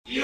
Your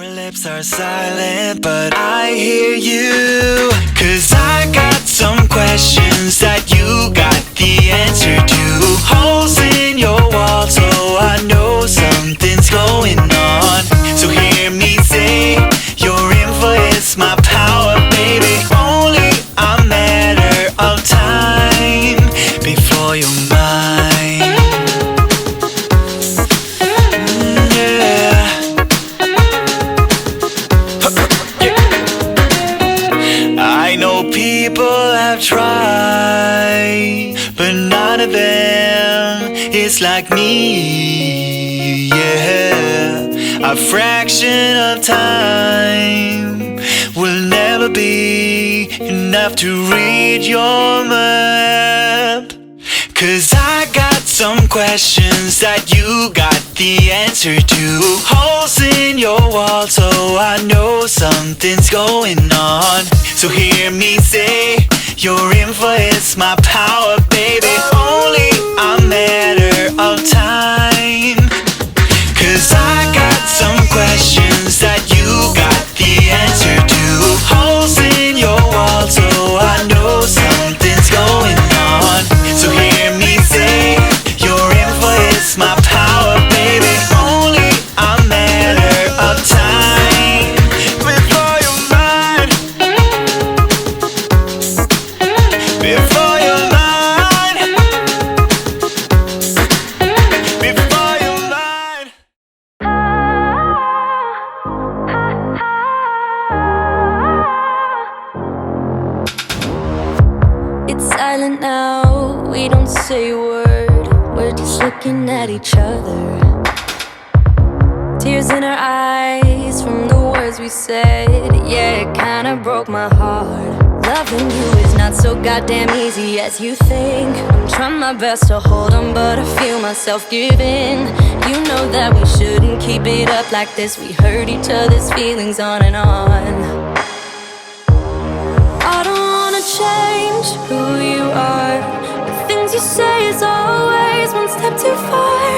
lips are silent, but I hear you. 'Cause I got some questions that you got the answer to. Holes in your wall, so I know something's going on. So hear me say, your info is my power, baby. Only a matter of time before you're mine. I know people have tried, but none of them is like me, yeah. A fraction of time will never be enough to read your map. 'Cause I got some questions that you got the answer to. Holes in your wall, so I know something's going on. So hear me say, your info is my power, baby. Only a matter of time. 'Cause I got some questions that you got the answer to. Holes in your wall, so I know something's going on. So hear me say, your info is my power, baby. Only a matter of time before you're mine. Before you're mine. Before you're mine. It's silent now, we don't say a word. We're just looking at each other. Tears in our eyes from the words we said. Yeah, it kinda broke my heart. Loving you is not so goddamn easy as you think. I'm trying my best to hold on, but I feel myself giving. You know that we shouldn't keep it up like this. We hurt each other's feelings on and on. I don't wanna change who you are. The things you say is always one step too far.